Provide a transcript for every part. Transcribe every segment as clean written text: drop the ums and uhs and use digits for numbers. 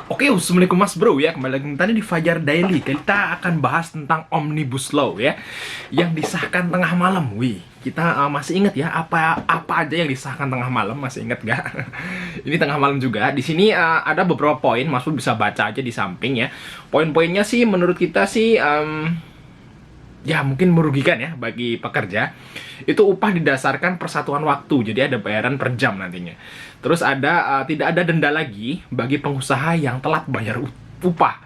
Oke, assalamualaikum mas bro ya. Kembali lagi tadi di Fajar Daily. Kita akan bahas tentang Omnibus Law ya, yang disahkan tengah malam. Wih, kita masih ingat ya apa aja yang disahkan tengah malam? Masih ingat nggak? Ini tengah malam juga. Di sini ada beberapa poin, mas bro bisa baca aja di samping ya. Poin-poinnya sih menurut kita sih ya mungkin merugikan ya bagi pekerja. Itu upah didasarkan persatuan waktu, jadi ada bayaran per jam nantinya. Terus ada tidak ada denda lagi bagi pengusaha yang telat bayar upah.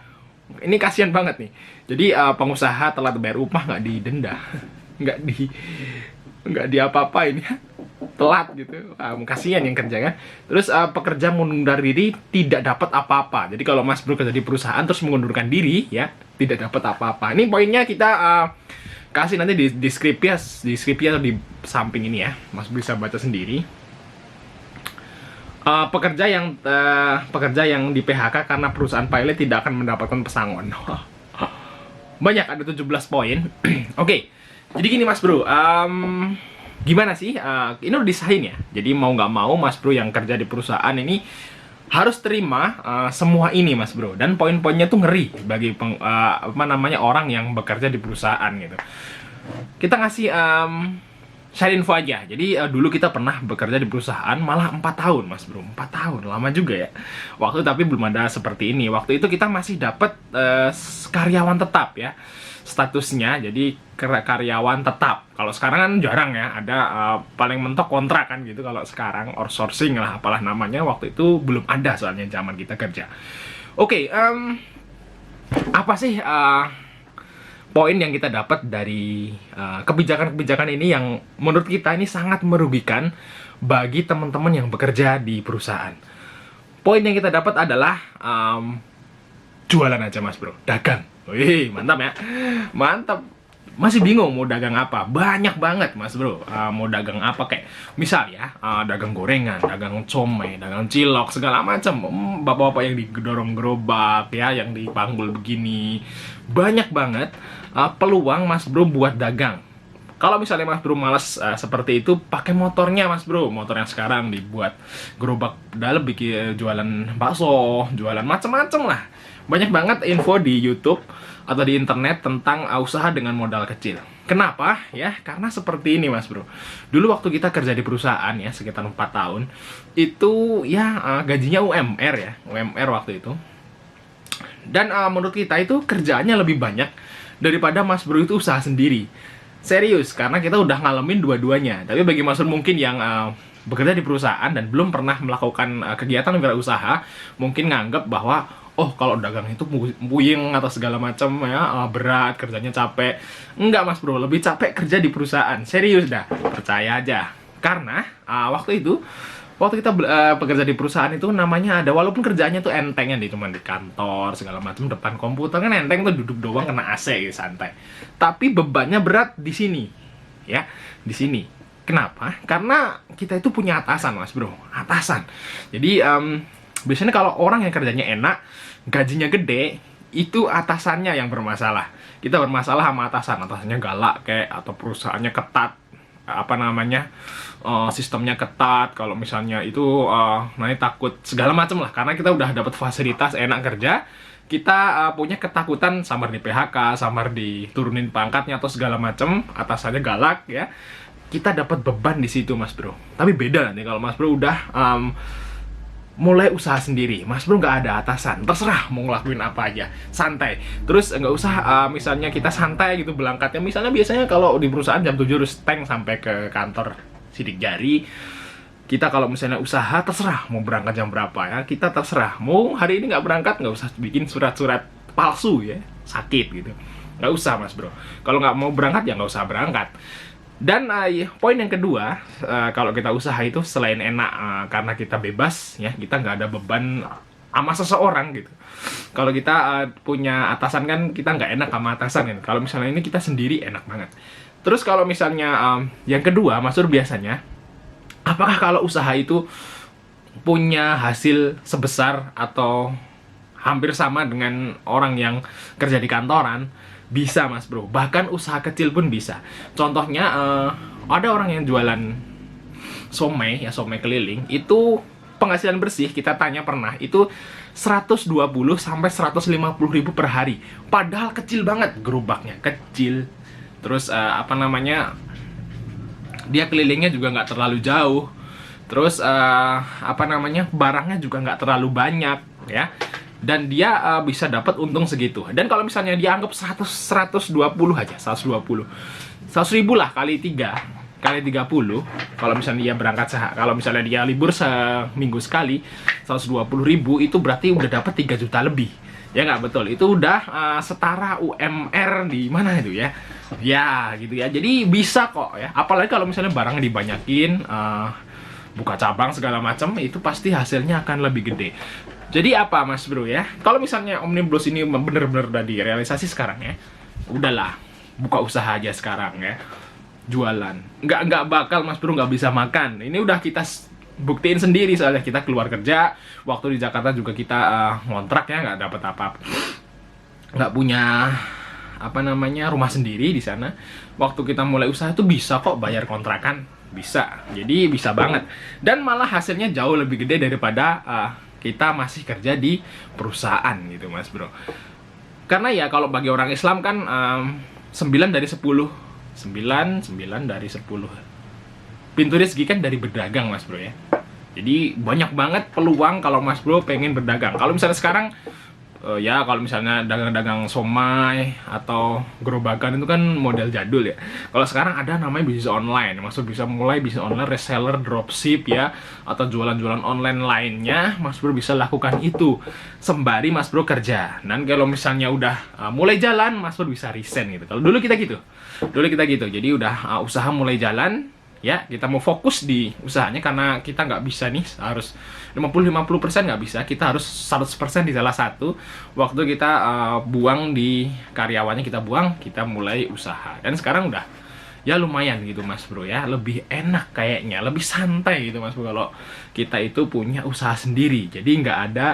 Ini kasihan banget nih. Jadi pengusaha telat bayar upah nggak didenda, nggak di apa-apain ya, telat gitu. Kasihan yang kerja kan. Terus pekerja mengundurkan diri tidak dapat apa-apa. Jadi kalau mas bro kerja di perusahaan terus mengundurkan diri ya, tidak dapat apa-apa. Ini poinnya kita kasih nanti di deskripsi atau di samping ini ya, mas bisa baca sendiri. Pekerja yang di PHK karena perusahaan pilot tidak akan mendapatkan pesangon. Banyak, ada 17 poin. Oke, jadi gini mas bro, gimana sih? Ini udah disahin ya. Jadi mau nggak mau mas bro yang kerja di perusahaan ini harus terima semua ini mas bro. Dan poin-poinnya tuh ngeri bagi orang yang bekerja di perusahaan gitu. Kita ngasih share info aja. Jadi dulu kita pernah bekerja di perusahaan malah 4 tahun mas bro. 4 tahun, lama juga ya. Waktu tapi belum ada seperti ini. Waktu itu kita masih dapat karyawan tetap ya statusnya. Jadi karyawan tetap. Kalau sekarang kan jarang ya, ada paling mentok kontrak kan gitu. Kalau sekarang outsourcing lah apalah namanya. Waktu itu belum ada soalnya zaman kita kerja. Oke, apa sih poin yang kita dapat dari kebijakan-kebijakan ini yang menurut kita ini sangat merugikan bagi teman-teman yang bekerja di perusahaan. Poin yang kita dapat adalah jualan aja mas bro, dagang. Wih, mantap ya, mantap. Masih bingung mau dagang apa? Banyak banget mas bro. Mau dagang apa kayak misal ya, dagang gorengan, dagang comay, dagang cilok, segala macam. Bapak-bapak yang didorong gerobak ya, yang dipanggul begini. Banyak banget peluang mas bro buat dagang. Kalau misalnya mas bro malas seperti itu, pakai motornya mas bro. Motor yang sekarang dibuat gerobak dalam, bikin jualan bakso, jualan macam-macam lah. Banyak banget info di YouTube atau di internet tentang usaha dengan modal kecil. Kenapa? Ya, karena seperti ini mas bro. Dulu waktu kita kerja di perusahaan ya, sekitar 4 tahun, itu ya gajinya UMR ya, UMR waktu itu. Dan menurut kita itu kerjaannya lebih banyak daripada mas bro itu usaha sendiri. Serius, karena kita udah ngalamin dua-duanya. Tapi bagi mas bro mungkin yang bekerja di perusahaan dan belum pernah melakukan kegiatan wirausaha, mungkin nganggap bahwa oh kalau dagang itu puyeng atau segala macam ya, berat, kerjanya capek. Enggak mas bro, lebih capek kerja di perusahaan. Serius dah, percaya aja. Karena waktu kita bekerja di perusahaan itu namanya ada, walaupun kerjaannya tuh enteng ya, cuma di kantor segala macam depan komputer kan enteng tuh, duduk doang kena AC gitu, santai. Tapi bebannya berat di sini ya, di sini. Kenapa? Karena kita itu punya atasan mas bro, atasan. Jadi biasanya kalau orang yang kerjanya enak, gajinya gede, itu atasannya yang bermasalah. Kita bermasalah sama atasannya galak kayak, atau perusahaannya ketat, sistemnya ketat. Kalau misalnya itu nanti takut segala macam lah, karena kita udah dapat fasilitas enak kerja, kita punya ketakutan samar di PHK, samar diturunin pangkatnya atau segala macam, atasannya galak ya. Kita dapat beban di situ mas bro. Tapi beda nanti kalau mas bro udah mulai usaha sendiri, mas bro nggak ada atasan, terserah mau ngelakuin apa aja, santai. Terus nggak usah misalnya kita santai gitu berangkatnya. Misalnya biasanya kalau di perusahaan jam 7 harus tank sampai ke kantor sidik jari. Kita kalau misalnya usaha terserah mau berangkat jam berapa ya, kita terserah. Mau hari ini nggak berangkat, nggak usah bikin surat-surat palsu ya, sakit gitu, nggak usah mas bro. Kalau nggak mau berangkat ya nggak usah berangkat. Dan poin yang kedua, kalau kita usaha itu selain enak karena kita bebas ya, kita nggak ada beban sama seseorang gitu. Kalau kita punya atasan kan, kita nggak enak sama atasan kan. Kalau misalnya ini kita sendiri enak banget. Terus kalau misalnya yang kedua, Mas Sur, biasanya apakah kalau usaha itu punya hasil sebesar atau hampir sama dengan orang yang kerja di kantoran? Bisa mas bro, bahkan usaha kecil pun bisa. Contohnya ada orang yang jualan somai ya, somai keliling, itu penghasilan bersih, kita tanya pernah, itu 120 sampai 150 ribu per hari. Padahal kecil banget gerobaknya, kecil. Terus apa namanya, dia kelilingnya juga nggak terlalu jauh. Terus apa namanya, barangnya juga nggak terlalu banyak ya. Dan dia bisa dapat untung segitu. Dan kalau misalnya dia anggap 120 aja, 120 ribu lah kali 3 kali 30, kalau misalnya dia berangkat kalau misalnya dia libur seminggu sekali, 120 ribu itu berarti udah dapat 3 juta lebih. Ya nggak, betul, itu udah setara UMR di mana itu ya. Ya gitu ya, jadi bisa kok ya. Apalagi kalau misalnya barang dibanyakin, buka cabang segala macam, itu pasti hasilnya akan lebih gede. Jadi apa Mas Bro ya, kalau misalnya Omnibus ini bener-bener udah direalisasi sekarang ya, udahlah, buka usaha aja sekarang ya, jualan. Nggak bakal Mas Bro nggak bisa makan. Ini udah kita buktiin sendiri, soalnya kita keluar kerja, waktu di Jakarta juga kita ngontrak ya, nggak dapat apa-apa, nggak punya apa namanya rumah sendiri di sana. Waktu kita mulai usaha itu bisa kok bayar kontrakan, bisa. Jadi bisa banget. Dan malah hasilnya jauh lebih gede daripada kita masih kerja di perusahaan gitu Mas Bro. Karena ya kalau bagi orang Islam kan 9 dari 10 dari 10 pintu rezeki kan dari berdagang Mas Bro ya. Jadi banyak banget peluang kalau Mas Bro pengen berdagang. Kalau misalnya sekarang ya kalau misalnya dagang-dagang somai atau gerobakan itu kan model jadul ya. Kalau sekarang ada namanya bisnis online. Mas Bro bisa mulai bisnis online, reseller, dropship ya, atau jualan-jualan online lainnya. Mas Bro bisa lakukan itu sembari Mas Bro kerja. Dan kalau misalnya udah mulai jalan, Mas Bro bisa resign gitu. Kalau dulu kita gitu. Jadi udah usaha mulai jalan ya, kita mau fokus di usahanya karena kita nggak bisa nih harus 50-50% nggak bisa, kita harus 100% di salah satu. Waktu kita buang di karyawannya, kita mulai usaha. Dan sekarang udah ya lumayan gitu Mas Bro ya, lebih enak kayaknya, lebih santai gitu Mas Bro kalau kita itu punya usaha sendiri. Jadi nggak ada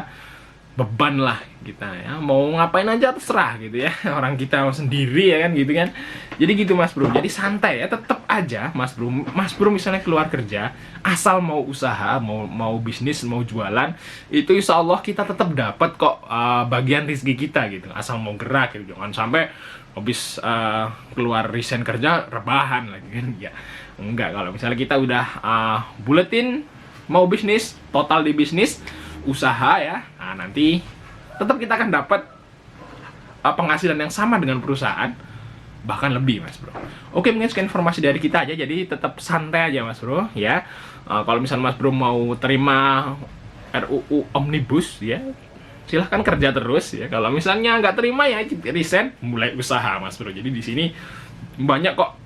beban lah kita ya, mau ngapain aja terserah gitu ya, orang kita sendiri ya kan gitu kan. Jadi gitu Mas Bro, jadi santai ya, tetap aja Mas Bro misalnya keluar kerja, asal mau usaha, mau bisnis, mau jualan, itu insya Allah kita tetap dapat kok bagian rezeki kita gitu, asal mau gerak gitu. Jangan sampai habis keluar resign kerja rebahan lagi kan ya. Enggak, kalau misalnya kita udah buletin mau bisnis, total di bisnis, usaha ya, nah nanti tetap kita akan dapat penghasilan yang sama dengan perusahaan, bahkan lebih Mas Bro. Oke, mungkin sekian informasi dari kita aja, jadi tetap santai aja Mas Bro ya. Kalau misalnya Mas Bro mau terima RUU Omnibus ya, silahkan kerja terus ya. Kalau misalnya nggak terima ya resign, mulai usaha Mas Bro. Jadi di sini banyak kok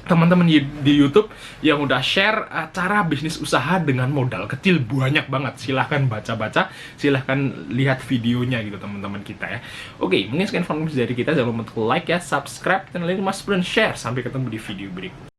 teman-teman di YouTube yang udah share cara bisnis usaha dengan modal kecil, banyak banget. Silahkan baca-baca, silahkan lihat videonya gitu teman-teman kita ya. Oke, mungkin sekian informasi dari kita. Jangan lupa untuk like ya, subscribe, channel ini Mas Bro, dan share. Sampai ketemu di video berikutnya.